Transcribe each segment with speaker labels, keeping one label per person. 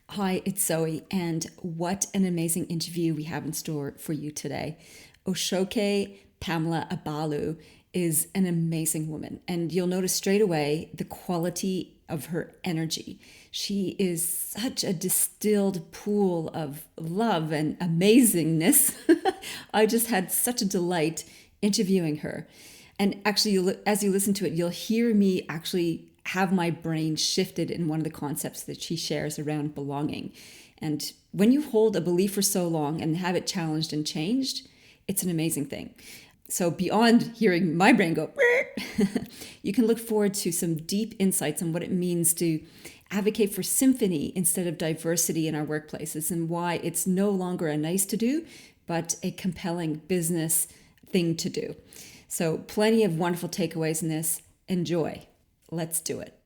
Speaker 1: Hi, it's Zoe, and what an amazing interview we have in store for you today. Oshoke Pamela Abalu is an amazing woman, and you'll notice straight away the quality of her energy. She is such a distilled pool of love and amazingness. I just had such a delight interviewing her. And actually, as you listen to it, you'll hear me actually have my brain shifted in one of the concepts that she shares around belonging. And when you hold a belief for so long and have it challenged and changed, it's an amazing thing. So, beyond hearing my brain go, you can look forward to some deep insights on what it means to advocate for symphony instead of diversity in our workplaces and why it's no longer a nice to do, but a compelling business thing to do. So, plenty of wonderful takeaways in this. Enjoy. Let's do it.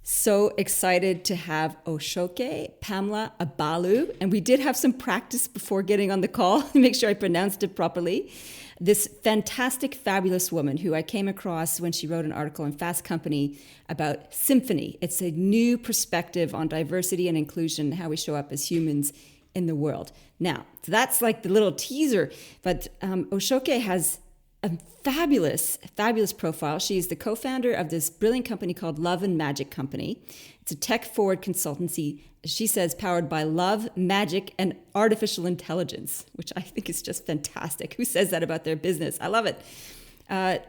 Speaker 1: So excited to have Oshoke Pamela Abalu. And we did have some practice before getting on the call to make sure I pronounced it properly. This fantastic, fabulous woman who I came across when she wrote an article in Fast Company about Symphony. It's a new perspective on diversity and inclusion, how we show up as humans in the world. Now, that's like the little teaser, but Oshoke has a fabulous, fabulous profile. She's the co-founder of this brilliant company called Love and Magic Company. It's a tech-forward consultancy, she says, powered by love, magic, and artificial intelligence, which I think is just fantastic. Who says that about their business? I love it.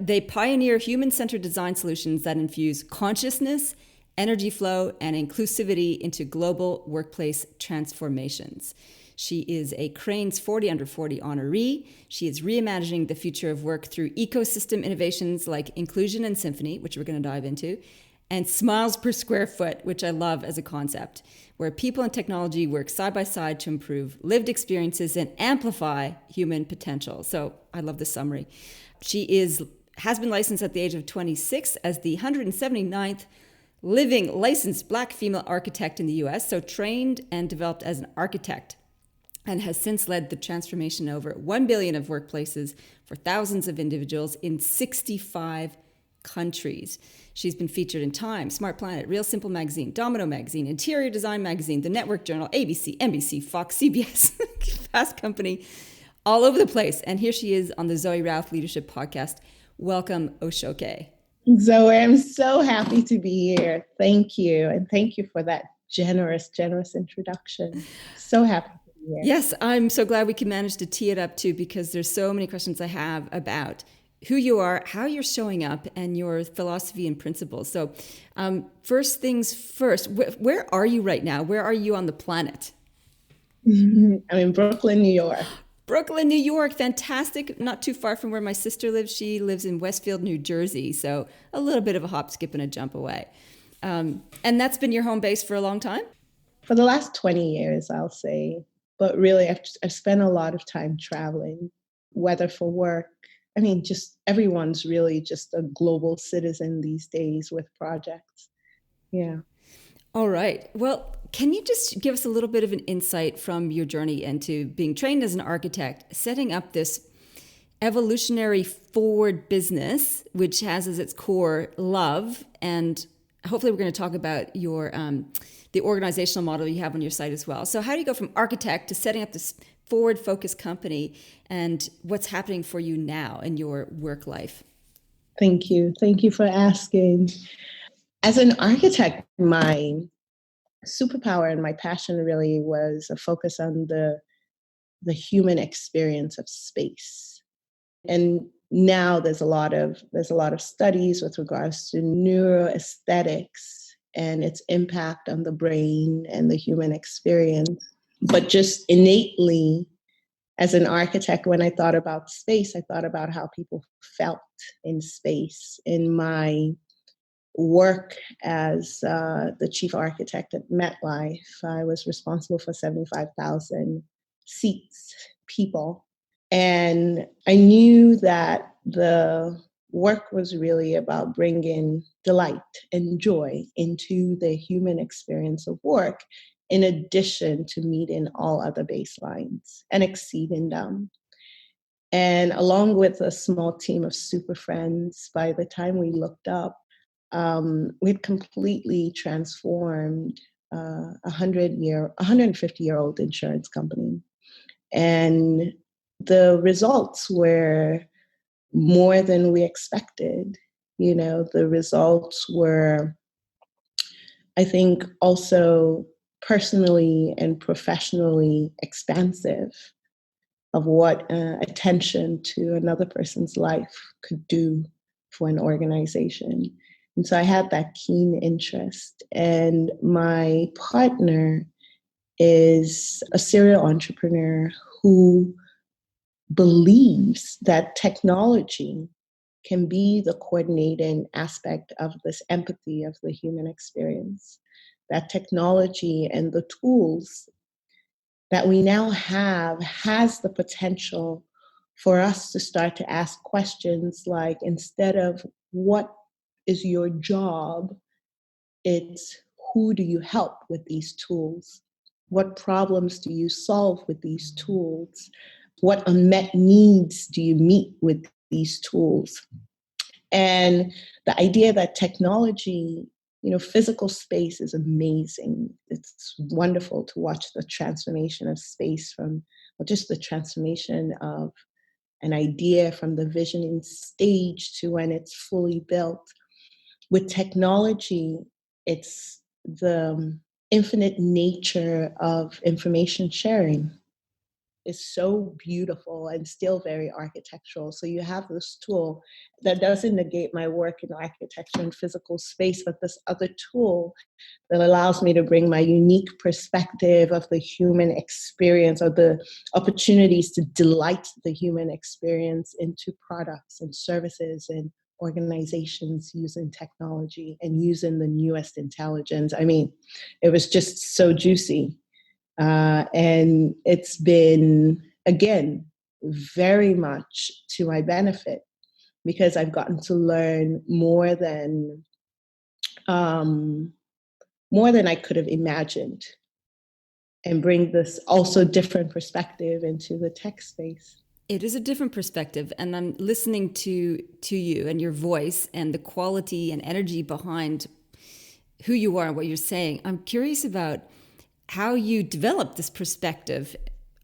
Speaker 1: They pioneer human-centered design solutions that infuse consciousness, energy flow, and inclusivity into global workplace transformations. She is a Crain's 40 Under 40 honoree. She is reimagining the future of work through ecosystem innovations like inclusion and symphony, which we're going to dive into, and smiles per square foot, which I love as a concept, where people and technology work side by side to improve lived experiences and amplify human potential. So I love the summary. Has been licensed at the age of 26 as the 179th living licensed Black female architect in the US, so trained and developed as an architect, and has since led the transformation over 1 billion of workplaces for thousands of individuals in 65 countries. She's been featured in Time, Smart Planet, Real Simple Magazine, Domino Magazine, Interior Design Magazine, The Network Journal, ABC, NBC, Fox, CBS, Fast Company, all over the place. And here she is on the Zoe Routh Leadership Podcast. Welcome, Oshoke.
Speaker 2: Zoe, I'm so happy to be here. Thank you. And thank you for that generous introduction. So happy to be here.
Speaker 1: Yes, I'm so glad we can manage to tee it up too, because there's so many questions I have about who you are, how you're showing up, and your philosophy and principles. So first things first, where are you right now? Where are you on the planet?
Speaker 2: I'm in Brooklyn, New York.
Speaker 1: Brooklyn, New York, fantastic. Not too far from where my sister lives. She lives in Westfield, New Jersey. So a little bit of a hop, skip, and a jump away. And that's been your home base for a long time?
Speaker 2: For the last 20 years, I'll say. But really, I've spent a lot of time traveling, whether for work. I mean, just everyone's really just a global citizen these days with projects. Yeah.
Speaker 1: All right. Well, can you just give us a little bit of an insight from your journey into being trained as an architect, setting up this evolutionary forward business, which has as its core love, and hopefully we're going to talk about your the organizational model you have on your site as well. So how do you go from architect to setting up this forward focused company, and what's happening for you now in your work life?
Speaker 2: Thank you. Thank you for asking. As an architect, my superpower and my passion really was a focus on the human experience of space. And now there's a lot of studies with regards to neuroaesthetics and its impact on the brain and the human experience. But just innately, as an architect, when I thought about space, I thought about how people felt in space. In my work as the chief architect at MetLife, I was responsible for 75,000 seats, people. And I knew that the work was really about bringing delight and joy into the human experience of work, in addition to meeting all other baselines and exceeding them. And along with a small team of super friends, by the time we looked up, we'd completely transformed a 150-year-old insurance company. And the results were more than we expected. You know, the results were, I think, also personally and professionally expansive of what attention to another person's life could do for an organization. And so I had that keen interest. And my partner is a serial entrepreneur who believes that technology can be the coordinating aspect of this empathy of the human experience. That technology and the tools that we now have has the potential for us to start to ask questions like, instead of what is your job, it's who do you help with these tools? What problems do you solve with these tools? What unmet needs do you meet with these tools? And the idea that technology, you know, physical space is amazing. It's wonderful to watch the transformation of space from, well, just the transformation of an idea from the visioning stage to when it's fully built. With technology, it's the infinite nature of information sharing is so beautiful and still very architectural. So you have this tool that doesn't negate my work in architecture and physical space, but this other tool that allows me to bring my unique perspective of the human experience, or the opportunities to delight the human experience, into products and services and organizations using technology and using the newest intelligence. I mean, it was just so juicy. And it's been, again, very much to my benefit, because I've gotten to learn more than I could have imagined, and bring this also different perspective into the tech space.
Speaker 1: It is a different perspective, and I'm listening to you and your voice and the quality and energy behind who you are and what you're saying. I'm curious about how you developed this perspective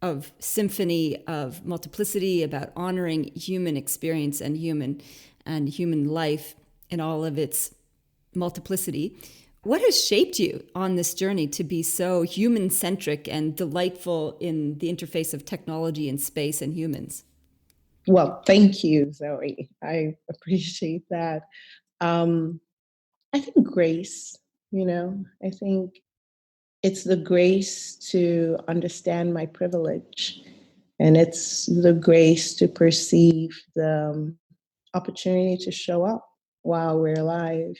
Speaker 1: of symphony, of multiplicity, about honoring human experience and human life in all of its multiplicity. What has shaped you on this journey to be so human-centric and delightful in the interface of technology and space and humans?
Speaker 2: Well, thank you, Zoe. I appreciate that. I think grace, I think it's the grace to understand my privilege, and it's the grace to perceive the opportunity to show up while we're alive,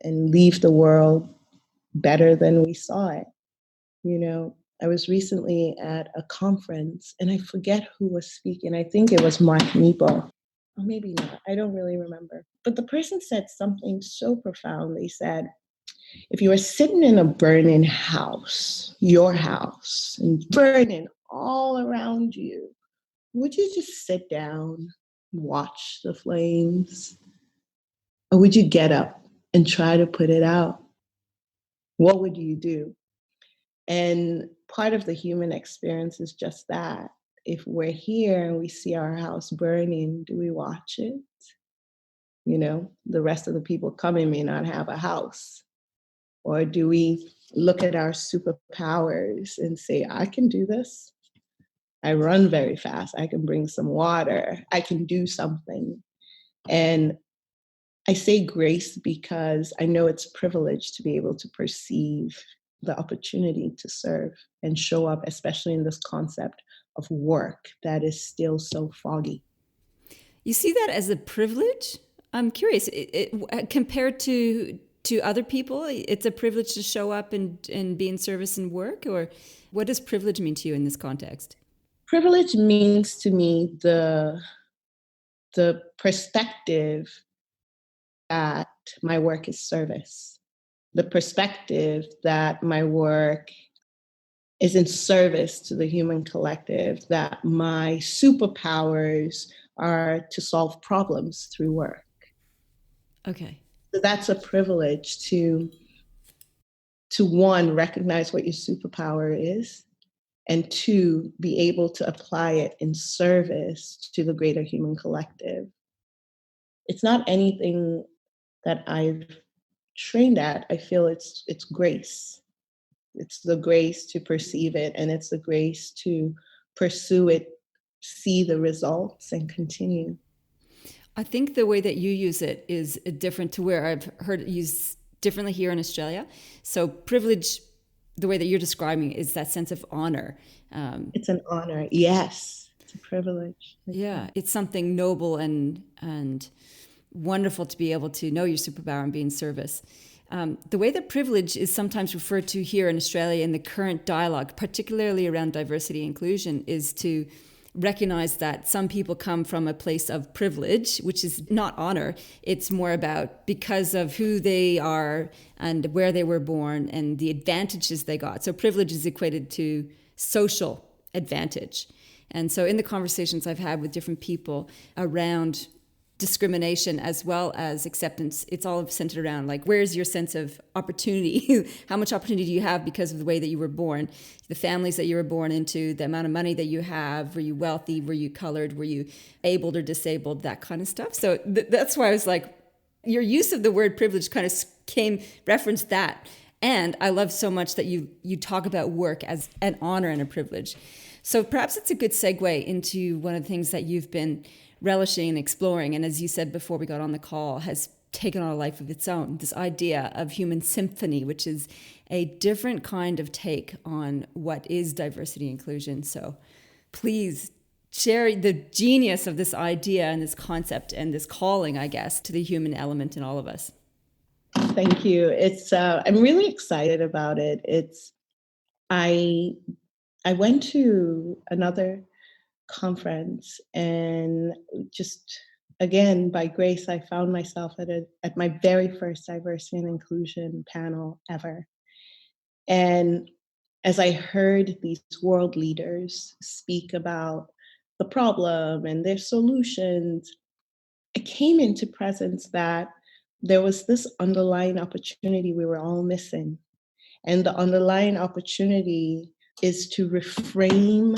Speaker 2: and leave the world better than we saw it. I was recently at a conference, and I forget who was speaking. I think it was Mark Nebo, or maybe not. I don't really remember. But the person said something so profound. They said, if you were sitting in a burning house, your house, and burning all around you, would you just sit down, watch the flames? Or would you get up and try to put it out? What would you do? And part of the human experience is just that. If we're here and we see our house burning, do we watch it? The rest of the people coming may not have a house. Or do we look at our superpowers and say, I can do this? I run very fast. I can bring some water. I can do something. And I say grace because I know it's a privilege to be able to perceive the opportunity to serve and show up, especially in this concept of work that is still so foggy.
Speaker 1: You see that as a privilege? I'm curious, compared to other people, it's a privilege to show up and be in service and work? Or what does privilege mean to you in this context?
Speaker 2: Privilege means to me the perspective that my work is service, the perspective that my work is in service to the human collective, that my superpowers are to solve problems through work.
Speaker 1: Okay.
Speaker 2: So that's a privilege to one, recognize what your superpower is, and two, be able to apply it in service to the greater human collective. It's not anything that I've trained at. I feel it's grace. It's the grace to perceive it, and it's the grace to pursue it, see the results, and continue.
Speaker 1: I think the way that you use it is different to where I've heard it used differently here in Australia. So privilege, the way that you're describing it, is that sense of honor.
Speaker 2: It's an honor. Yes, it's a privilege.
Speaker 1: Yeah, it's something noble and wonderful to be able to know your superpower and be in service. The way that privilege is sometimes referred to here in Australia in the current dialogue, particularly around diversity and inclusion, is to recognize that some people come from a place of privilege, which is not honor. It's more about because of who they are and where they were born and the advantages they got. So privilege is equated to social advantage. And so in the conversations I've had with different people around discrimination as well as acceptance, it's all centered around like, where's your sense of opportunity? How much opportunity do you have because of the way that you were born, the families that you were born into, the amount of money that you have, were you wealthy, were you colored, were you abled or disabled, that kind of stuff. So that's why I was like, your use of the word privilege kind of referenced that. And I love so much that you talk about work as an honor and a privilege. So perhaps it's a good segue into one of the things that you've been relishing and exploring, and as you said before we got on the call, has taken on a life of its own, this idea of human symphony, which is a different kind of take on what is diversity and inclusion. So please share the genius of this idea and this concept and this calling, I guess, to the human element in all of us.
Speaker 2: Thank you. It's I'm really excited about it. I went to another conference, and just again by grace I found myself at my very first diversity and inclusion panel ever. And as I heard these world leaders speak about the problem and their solutions, I came into presence that there was this underlying opportunity we were all missing. And the underlying opportunity is to reframe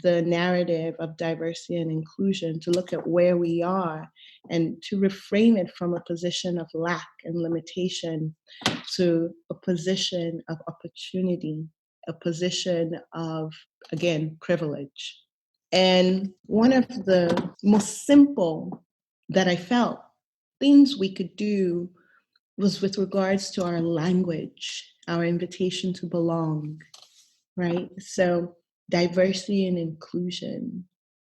Speaker 2: the narrative of diversity and inclusion, to look at where we are and to reframe it from a position of lack and limitation to a position of opportunity, a position of, again, privilege. And one of the most simple that I felt things we could do was with regards to our language, our invitation to belong, right? So diversity and inclusion,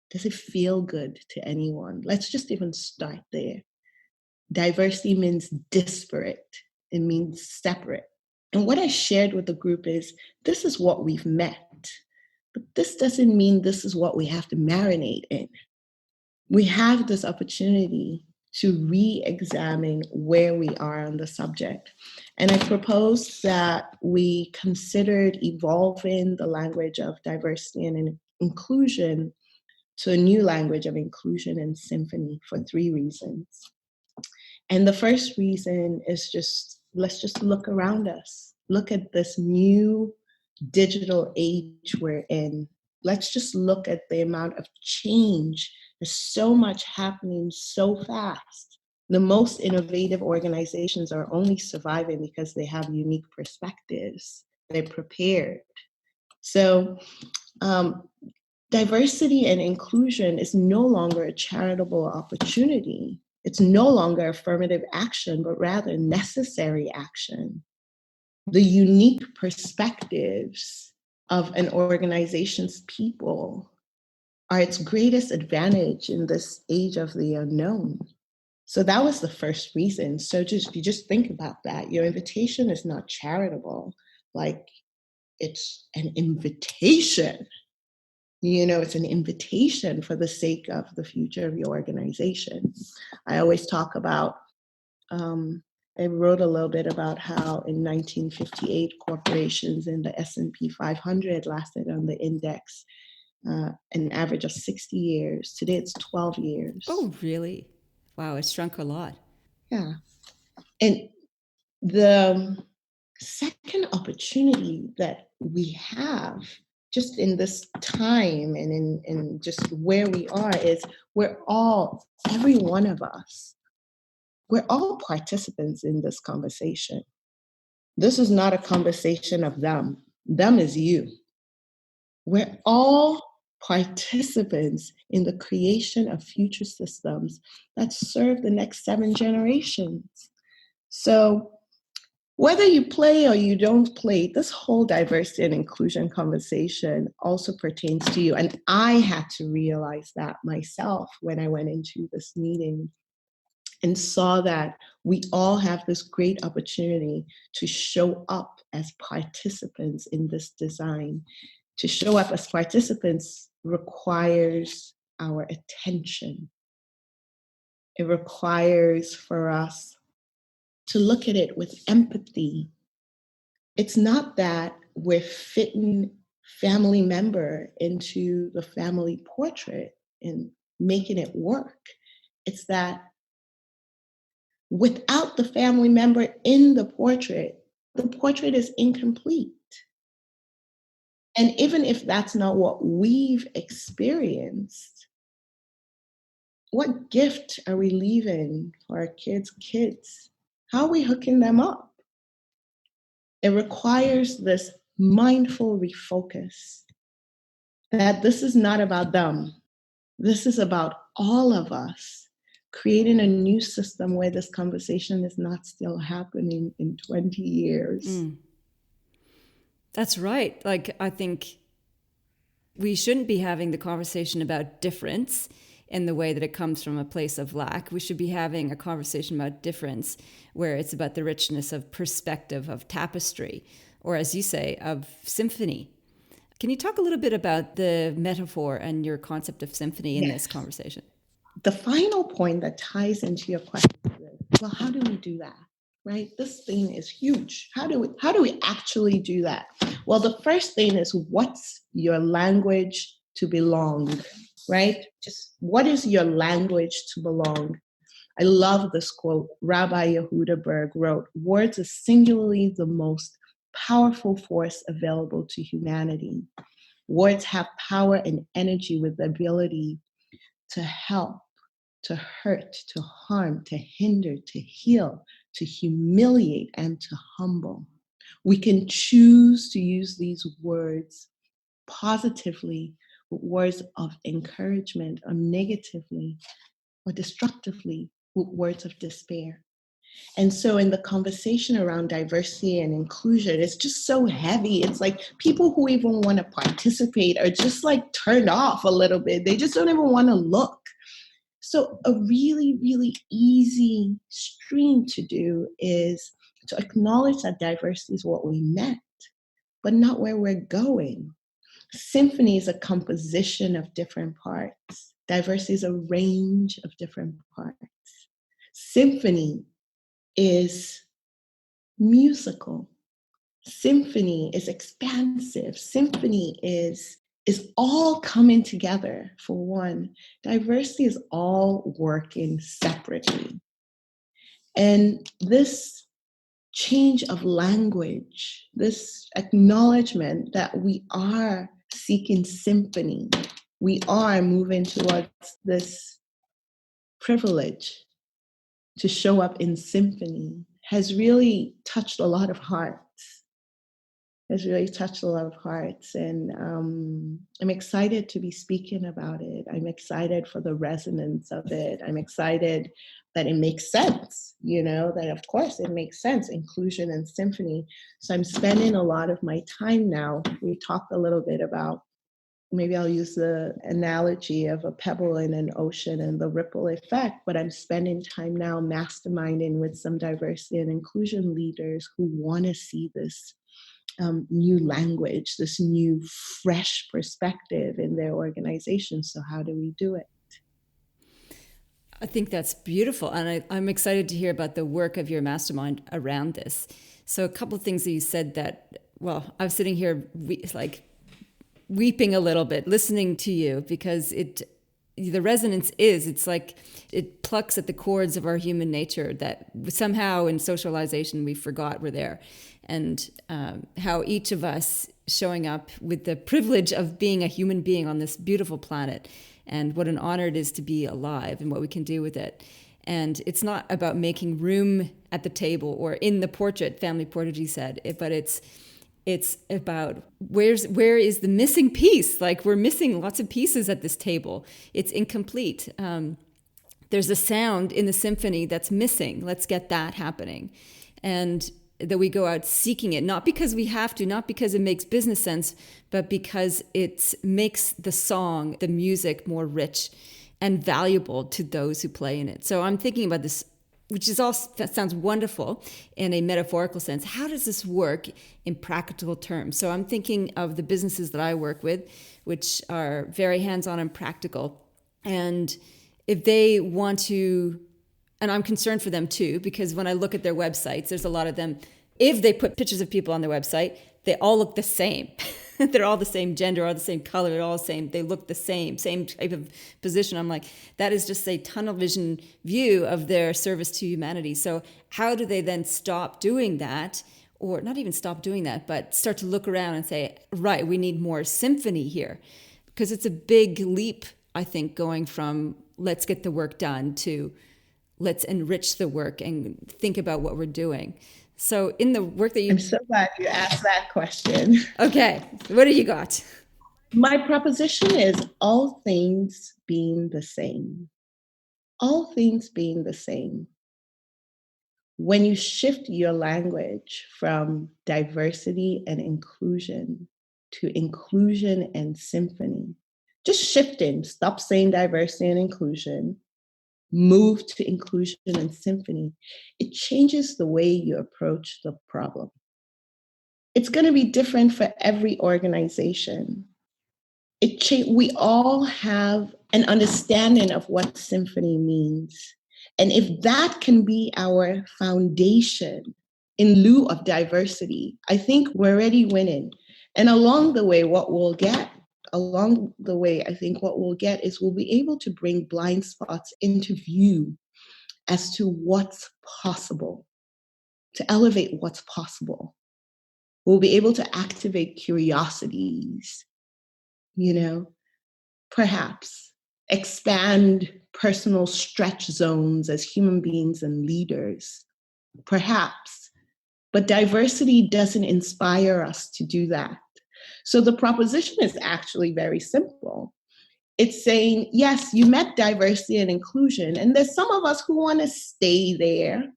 Speaker 2: does it feel good to anyone? Let's just even start there. Diversity means disparate, it means separate. And what I shared with the group is this is what we've met, but this doesn't mean this is what we have to marinate in. We have this opportunity to re-examine where we are on the subject. And I proposed that we considered evolving the language of diversity and inclusion to a new language of inclusion and symphony for 3 reasons. And the first reason is let's just look around us. Look at this new digital age we're in. Let's just look at the amount of change. There's so much happening so fast. The most innovative organizations are only surviving because they have unique perspectives. They're prepared. So diversity and inclusion is no longer a charitable opportunity. It's no longer affirmative action, but rather necessary action. The unique perspectives of an organization's people are its greatest advantage in this age of the unknown. So that was the first reason. So you just think about that. Your invitation is not charitable, like it's an invitation. It's an invitation for the sake of the future of your organization. I always talk about, I wrote a little bit about how in 1958, corporations in the S&P 500 lasted on the index an average of 60 years. Today it's 12 years.
Speaker 1: Oh, really? Wow, it's shrunk a lot.
Speaker 2: Yeah. And the second opportunity that we have just in this time and in just where we are is every one of us, we're all participants in this conversation. This is not a conversation of them. Them is you. We're all participants in the creation of future systems that serve the next 7 generations. So whether you play or you don't play, this whole diversity and inclusion conversation also pertains to you. And I had to realize that myself when I went into this meeting and saw that we all have this great opportunity to show up as participants in this design. To show up as participants requires our attention. It requires for us to look at it with empathy. It's not that we're fitting family member into the family portrait and making it work. It's that without the family member in the portrait is incomplete. And even if that's not what we've experienced, what gift are we leaving for our kids? How are we hooking them up? It requires this mindful refocus that this is not about them. This is about all of us creating a new system where this conversation is not still happening in 20 years.
Speaker 1: That's right. Like, I think we shouldn't be having the conversation about difference in the way that it comes from a place of lack. We should be having a conversation about difference where it's about the richness of perspective, of tapestry, or as you say, of symphony. Can you talk a little bit about the metaphor and your concept of symphony in this conversation?
Speaker 2: The final point that ties into your question is, well, how do we do that? Right? This thing is huge. How do we actually do that? Well, the first thing is, what's your language to belong? Right? Just what is your language to belong? I love this quote. Rabbi Yehuda Berg wrote, "Words are singularly the most powerful force available to humanity. Words have power and energy with the ability to help, to hurt, to harm, to hinder, to heal, to humiliate, and to humble. We can choose to use these words positively with words of encouragement, or negatively or destructively with words of despair." And so in the conversation around diversity and inclusion, it's just so heavy. It's like people who even want to participate are just like turned off a little bit. They just don't even want to look. So a really, really easy stream to do is to acknowledge that diversity is what we meant, but not where we're going. Symphony is a composition of different parts. Diversity is a range of different parts. Symphony is musical. Symphony is expansive. Symphony is all coming together for one. Diversity is all working separately. And this change of language, this acknowledgement that we are seeking symphony, we are moving towards this privilege to show up in symphony, has really touched a lot of hearts. And I'm excited to be speaking about it. I'm excited for the resonance of it. I'm excited that it makes sense, that of course it makes sense, inclusion and symphony. So I'm spending a lot of my time now. We talked a little bit about, maybe I'll use the analogy of a pebble in an ocean and the ripple effect, but I'm spending time now masterminding with some diversity and inclusion leaders who want to see this new language, this new fresh perspective in their organization. So how do we do it?
Speaker 1: I think that's beautiful. And I'm excited to hear about the work of your mastermind around this. So a couple of things that you said that, well, I was sitting here weeping a little bit, listening to you, because the resonance is, it's like it plucks at the chords of our human nature that somehow in socialization we forgot were there. And how each of us showing up with the privilege of being a human being on this beautiful planet, and what an honor it is to be alive and what we can do with it. And it's not about making room at the table or in the portrait, family portrait, he said, but it's about where is the missing piece? Like, we're missing lots of pieces at this table. It's incomplete. There's a sound in the symphony that's missing. Let's get that happening. And that we go out seeking it, not because we have to, not because it makes business sense, but because it makes the song, the music more rich and valuable to those who play in it. So I'm thinking about this, which is all, that sounds wonderful in a metaphorical sense. How does this work in practical terms? So I'm thinking of the businesses that I work with, which are very hands-on and practical. And if they want to, and I'm concerned for them too, because when I look at their websites, there's a lot of them, if they put pictures of people on their website, they all look the same. They're all the same gender, all the same color, they're all the same. They look the same type of position. I'm like, that is just a tunnel vision view of their service to humanity. So how do they then stop doing that? Or not even stop doing that, but start to look around and say, right, we need more symphony here. Because it's a big leap, I think, going from let's get the work done to let's enrich the work and think about what we're doing. So in the work that you...
Speaker 2: I'm so glad you asked that question.
Speaker 1: Okay, what do you got?
Speaker 2: My proposition is all things being the same. All things being the same. When you shift your language from diversity and inclusion to inclusion and symphony, just shifting, stop saying diversity and inclusion, move to inclusion and symphony, it changes the way you approach the problem. It's going to be different for every organization. We all have an understanding of what symphony means. And if that can be our foundation in lieu of diversity, I think we're already winning. And along the way, I think what we'll get is we'll be able to bring blind spots into view as to what's possible, to elevate what's possible. We'll be able to activate curiosities, perhaps expand personal stretch zones as human beings and leaders, perhaps. But diversity doesn't inspire us to do that. So the proposition is actually very simple. It's saying, yes, you met diversity and inclusion, and there's some of us who want to stay there.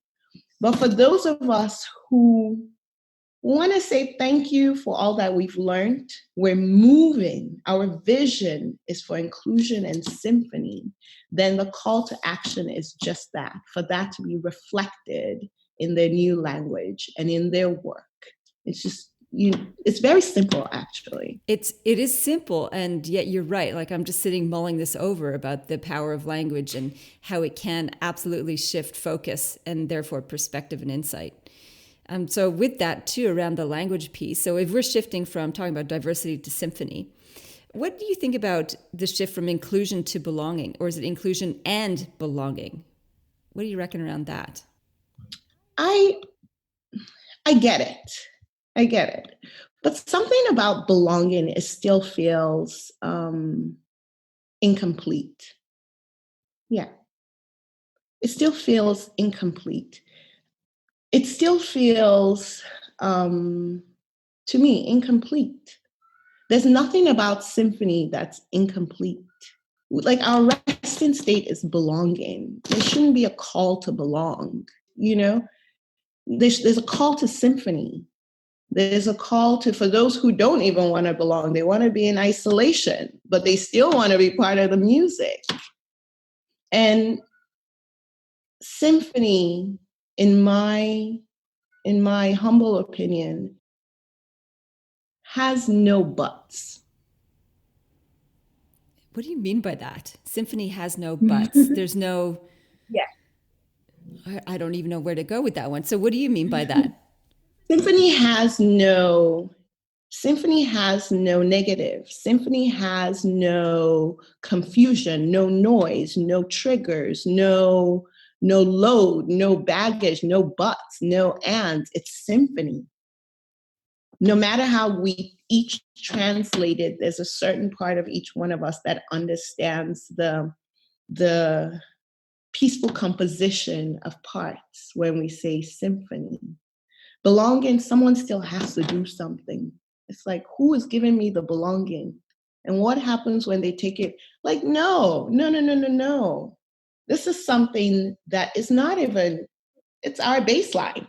Speaker 2: But for those of us who want to say thank you for all that we've learned, we're moving, our vision is for inclusion and symphony, then the call to action is just that, for that to be reflected in their new language and in their work. It's just, it's very simple, actually.
Speaker 1: It is simple, and yet you're right. Like, I'm just sitting mulling this over about the power of language and how it can absolutely shift focus and therefore perspective and insight. So with that too, around the language piece, so if we're shifting from talking about diversity to symphony, what do you think about the shift from inclusion to belonging? Or is it inclusion and belonging? What do you reckon around that?
Speaker 2: I get it. But something about belonging still feels incomplete. Yeah. It still feels incomplete. It still feels, to me, incomplete. There's nothing about symphony that's incomplete. Like, our resting state is belonging. There shouldn't be a call to belong, There's a call to symphony. There's a call to, for those who don't even want to belong, they want to be in isolation, but they still want to be part of the music. And symphony, in my humble opinion, has no buts.
Speaker 1: What do you mean by that? Symphony has no buts. There's no...
Speaker 2: Yeah.
Speaker 1: I don't even know where to go with that one. So what do you mean by that?
Speaker 2: Symphony has no Symphony has no negative. Symphony has no confusion, no noise, no triggers, no load, no baggage, no buts, no ands. It's symphony. No matter how we each translate it, there's a certain part of each one of us that understands the peaceful composition of parts when we say symphony. Belonging, someone still has to do something. It's like, who is giving me the belonging? And what happens when they take it? Like, no. This is something that is not even, it's our baseline,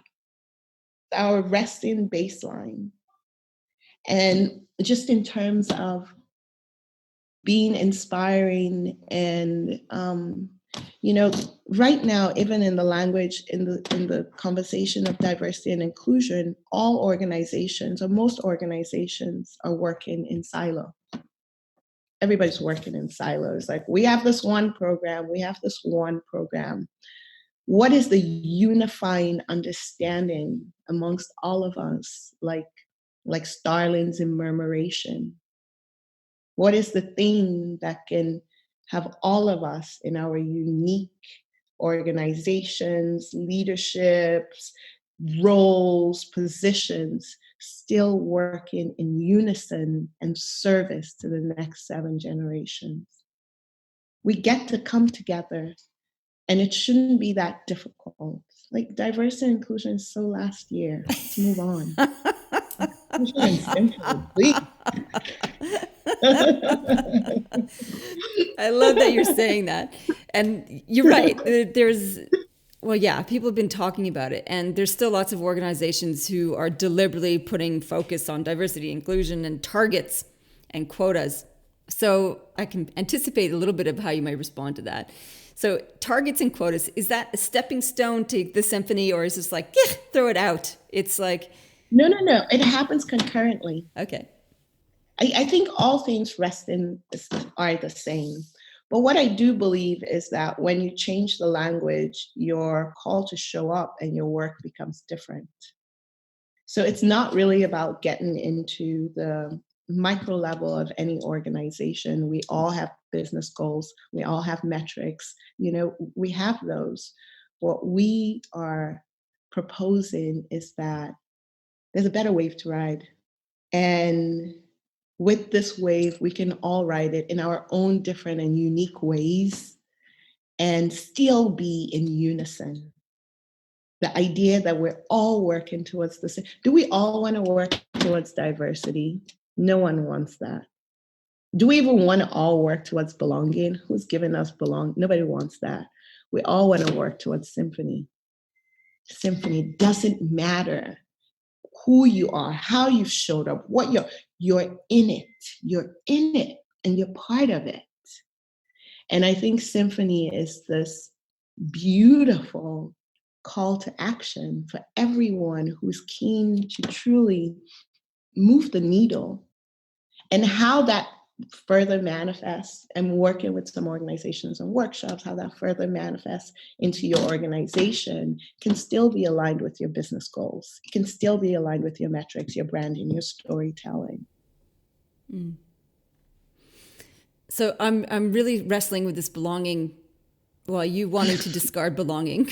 Speaker 2: our resting baseline. And just in terms of being inspiring and, right now, even in the language, in the conversation of diversity and inclusion, all organizations, or most organizations, are working in silo. Everybody's working in silos. Like, we have this one program, What is the unifying understanding amongst all of us, like starlings in murmuration? What is the thing that can have all of us in our unique organizations, leaderships, roles, positions, still working in unison and service to the next 7 generations? We get to come together, and it shouldn't be that difficult. Like, diversity and inclusion is so last year. Let's move on. Inclusion and symphony, please.
Speaker 1: I love that you're saying that. And you're right. People have been talking about it. And there's still lots of organizations who are deliberately putting focus on diversity, inclusion, and targets and quotas. So I can anticipate a little bit of how you might respond to that. So targets and quotas, is that a stepping stone to the symphony, or is this like, throw it out? It's like...
Speaker 2: No. It happens concurrently.
Speaker 1: Okay.
Speaker 2: I think all things are the same. But what I do believe is that when you change the language, your call to show up and your work becomes different. So it's not really about getting into the micro level of any organization. We all have business goals. We all have metrics. We have those. What we are proposing is that there's a better wave to ride. And with this wave, we can all ride it in our own different and unique ways and still be in unison. The idea that we're all working towards the same. Do we all want to work towards diversity? No one wants that. Do we even want to all work towards belonging? Who's giving us belong? Nobody wants that. We all want to work towards symphony. Symphony doesn't matter who you are, how you showed up, what you're in it. You're in it and you're part of it. And I think symphony is this beautiful call to action for everyone who's keen to truly move the needle. And how that further manifests, and working with some organizations and workshops, how that further manifests into your organization can still be aligned with your business goals. It can still be aligned with your metrics, your branding, your storytelling.
Speaker 1: Mm. So I'm really wrestling with this belonging. Well, you wanting to discard belonging,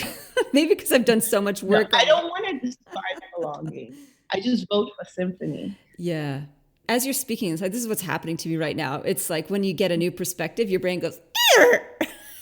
Speaker 1: maybe because I've done so much work.
Speaker 2: No, I don't want to discard belonging. I just vote for symphony.
Speaker 1: Yeah. As you're speaking, it's like, this is what's happening to me right now. It's like when you get a new perspective, your brain goes, Arr!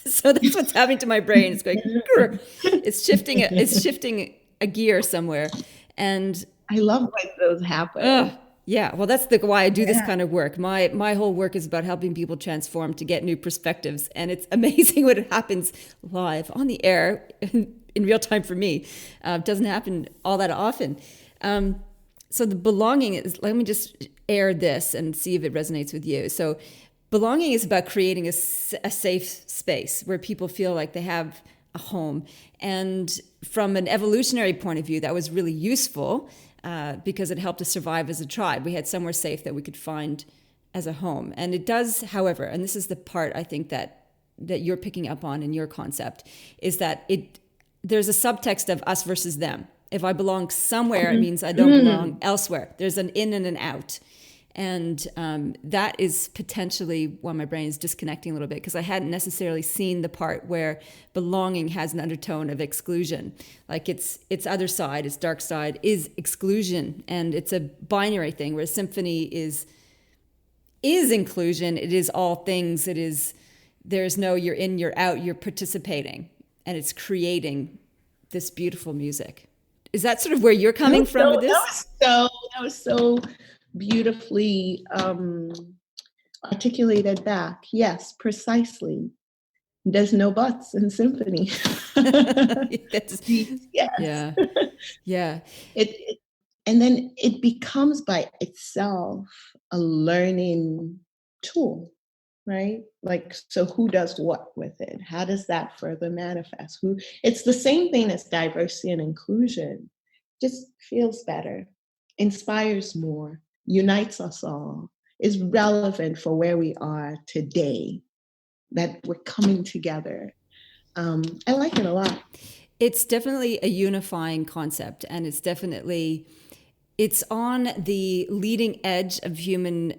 Speaker 1: So that's what's happening to my brain. It's going, Arr! It's shifting a gear somewhere. And
Speaker 2: I love when those happen.
Speaker 1: Yeah. Well, that's why I do this kind of work. My whole work is about helping people transform to get new perspectives. And it's amazing when it happens live on the air in real time for me. It doesn't happen all that often. So the belonging is, let me just air this and see if it resonates with you. So belonging is about creating a safe space where people feel like they have a home. And from an evolutionary point of view, that was really useful because it helped us survive as a tribe. We had somewhere safe that we could find as a home. And it does, however, and this is the part I think that you're picking up on in your concept, is that there's a subtext of us versus them. If I belong somewhere, it means I don't belong elsewhere. There's an in and an out. And that is potentially why my brain is disconnecting a little bit, because I hadn't necessarily seen the part where belonging has an undertone of exclusion. Like its other side, its dark side is exclusion, and it's a binary thing, where symphony is inclusion. It is all things. It is, there's no you're in, you're out, you're participating, and it's creating this beautiful music. Is that sort of where you're coming from with this?
Speaker 2: That was so beautifully articulated back. Yes, precisely. There's no buts in symphony.
Speaker 1: Yes. Yeah.
Speaker 2: And then it becomes by itself a learning tool, right? Like, so who does what with it? How does that further manifest? It's the same thing as diversity and inclusion. Just feels better, inspires more, unites us all, is relevant for where we are today, that we're coming together. I like it a lot.
Speaker 1: It's definitely a unifying concept, and it's on the leading edge of human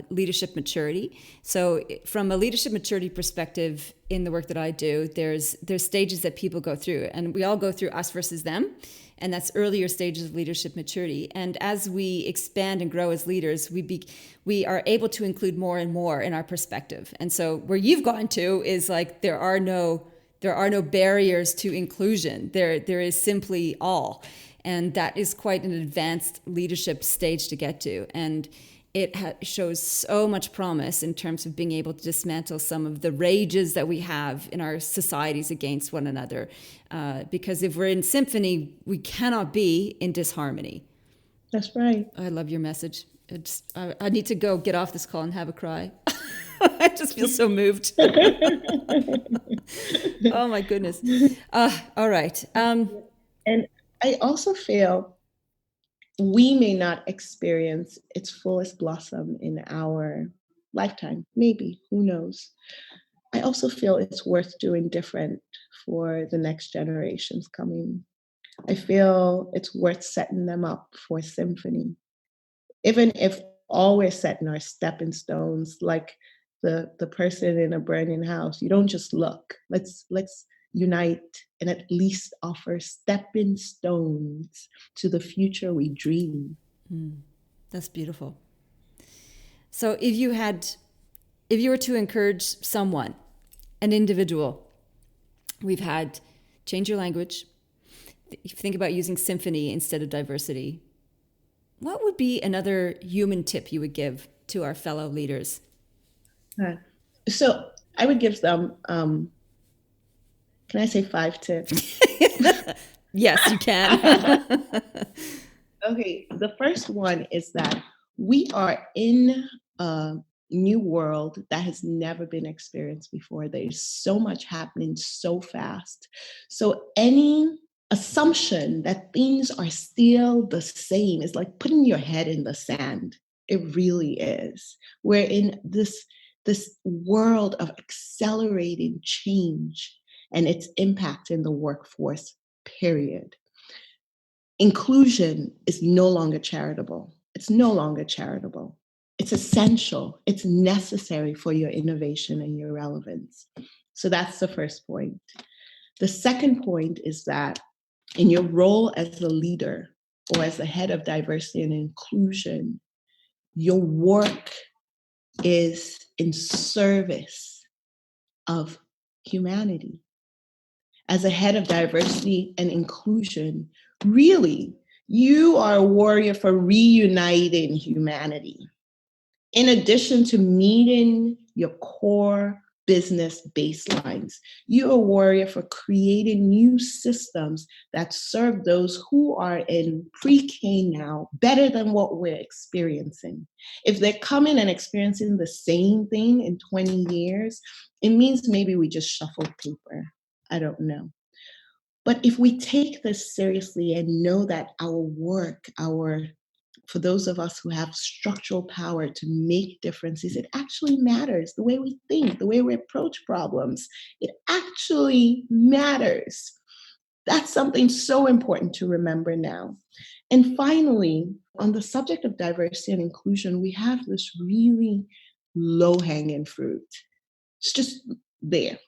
Speaker 1: leadership maturity. So from a leadership maturity perspective, in the work that I do, there's stages that people go through, and we all go through us versus them. And that's earlier stages of leadership maturity. And as we expand and grow as leaders, we are able to include more and more in our perspective. And so where you've gone to is like, there are no barriers to inclusion. There is simply all. And that is quite an advanced leadership stage to get to. And it shows so much promise in terms of being able to dismantle some of the rages that we have in our societies against one another. Because if we're in symphony, we cannot be in disharmony.
Speaker 2: That's right.
Speaker 1: I love your message. I need to go get off this call and have a cry. I just feel so moved. Oh my goodness. All right.
Speaker 2: And I also feel we may not experience its fullest blossom in our lifetime. Maybe, who knows? I also feel it's worth doing different for the next generations coming. I feel it's worth setting them up for symphony. Even if all we're setting are stepping stones, like the person in a burning house, you don't just look. Let's unite and at least offer stepping stones to the future we dream.
Speaker 1: That's beautiful. So if you were to encourage someone, an individual, we've had change your language, think about using symphony instead of diversity. What would be another human tip you would give to our fellow leaders?
Speaker 2: So I would give them, can I say 5 tips?
Speaker 1: Yes, you can.
Speaker 2: Okay, the first one is that we are in a new world that has never been experienced before. There's so much happening so fast. So any assumption that things are still the same is like putting your head in the sand. It really is. We're in this world of accelerating change and its impact in the workforce, period. Inclusion is no longer charitable. It's no longer charitable. It's essential. It's necessary for your innovation and your relevance. So that's the first point. The second point is that in your role as a leader or as the head of diversity and inclusion, your work is in service of humanity. As a head of diversity and inclusion, really, you are a warrior for reuniting humanity. In addition to meeting your core business baselines, you're a warrior for creating new systems that serve those who are in pre-K now better than what we're experiencing. If they're coming and experiencing the same thing in 20 years, it means maybe we just shuffled paper. I don't know. But if we take this seriously and know that our work, for those of us who have structural power to make differences, it actually matters. The way we think, the way we approach problems, it actually matters. That's something so important to remember now. And finally, on the subject of diversity and inclusion, we have this really low-hanging fruit. It's just there.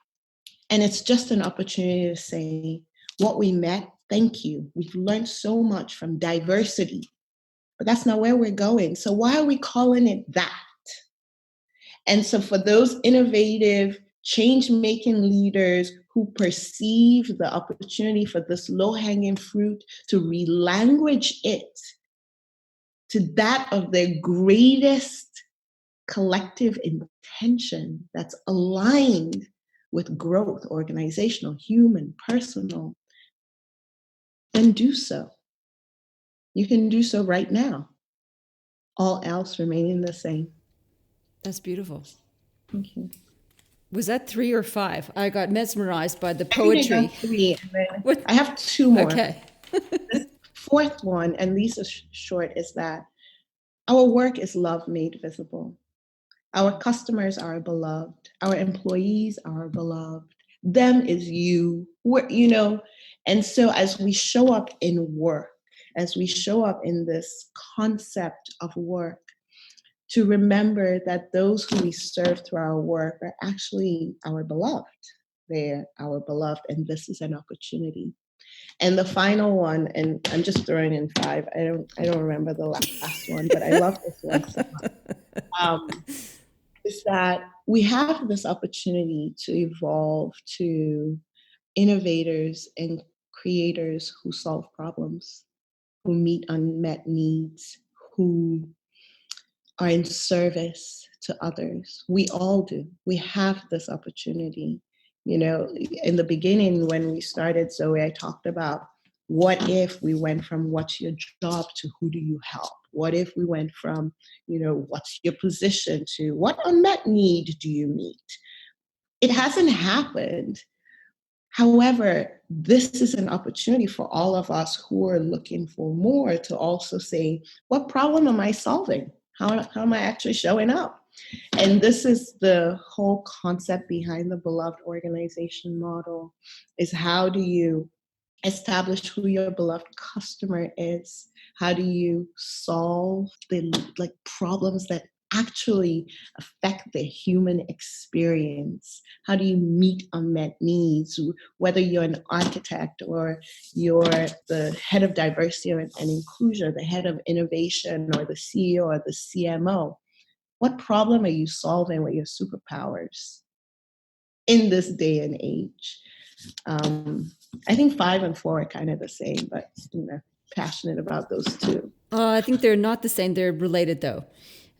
Speaker 2: And it's just an opportunity to say, what we met, thank you. We've learned so much from diversity, but that's not where we're going. So why are we calling it that? And so for those innovative, change-making leaders who perceive the opportunity for this low-hanging fruit to relanguage it to that of their greatest collective intention that's aligned with growth, organizational, human, personal, then do so. You can do so right now. All else remaining the same.
Speaker 1: That's beautiful.
Speaker 2: Thank you.
Speaker 1: Was that 3 or 5? I got mesmerized by the
Speaker 2: I think I
Speaker 1: poetry.
Speaker 2: got 3. And then
Speaker 1: What?
Speaker 2: I have 2 more.
Speaker 1: Okay.
Speaker 2: The fourth one, and these are short, is that our work is love made visible. Our customers are beloved. Our employees are beloved. Them is you. And so as we show up in work, as we show up in this concept of work, to remember that those who we serve through our work are actually our beloved. They're our beloved, and this is an opportunity. And the final one, and I'm just throwing in 5. I don't remember the last one, but I love this one so much. Is that we have this opportunity to evolve to innovators and creators who solve problems, who meet unmet needs, who are in service to others. We all do. We have this opportunity. In the beginning, when we started Zoe, I talked about what if we went from what's your job to who do you help? What if we went from, what's your position to what unmet need do you meet? It hasn't happened. However, this is an opportunity for all of us who are looking for more to also say, what problem am I solving? How am I actually showing up? And this is the whole concept behind the beloved organization model, is how do you establish who your beloved customer is? How do you solve the problems that actually affect the human experience? How do you meet unmet needs? Whether you're an architect or you're the head of diversity and inclusion, the head of innovation, or the CEO or the CMO, what problem are you solving with your superpowers in this day and age? I think 5 and 4 are kind of the same, but passionate about those 2.
Speaker 1: I think they're not the same. They're related, though.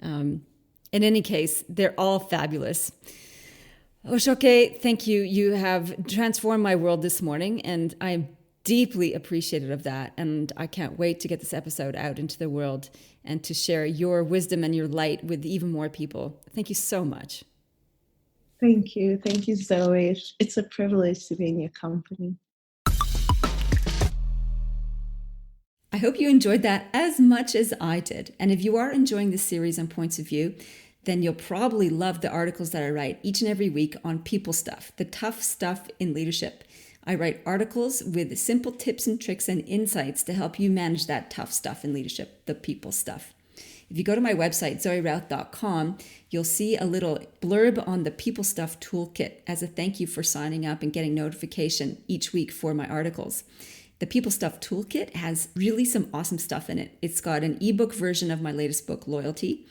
Speaker 1: In any case, they're all fabulous. Oshoke, thank you. You have transformed my world this morning, and I'm deeply appreciative of that. And I can't wait to get this episode out into the world and to share your wisdom and your light with even more people. Thank you so much.
Speaker 2: Thank you. Thank you, Zoe. It's a privilege to be in your company.
Speaker 1: I hope you enjoyed that as much as I did. And if you are enjoying this series on Points of View, then you'll probably love the articles that I write each and every week on people stuff, the tough stuff in leadership. I write articles with simple tips and tricks and insights to help you manage that tough stuff in leadership, the people stuff. If you go to my website, zoerouth.com, you'll see a little blurb on the People Stuff Toolkit as a thank you for signing up and getting notification each week for my articles. The People Stuff Toolkit has really some awesome stuff in it. It's got an ebook version of my latest book, Loyalty,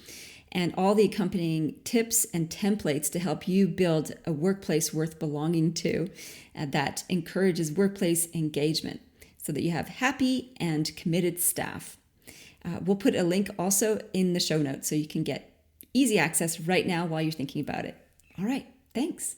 Speaker 1: and all the accompanying tips and templates to help you build a workplace worth belonging to that encourages workplace engagement so that you have happy and committed staff. We'll put a link also in the show notes so you can get easy access right now while you're thinking about it. All right, thanks.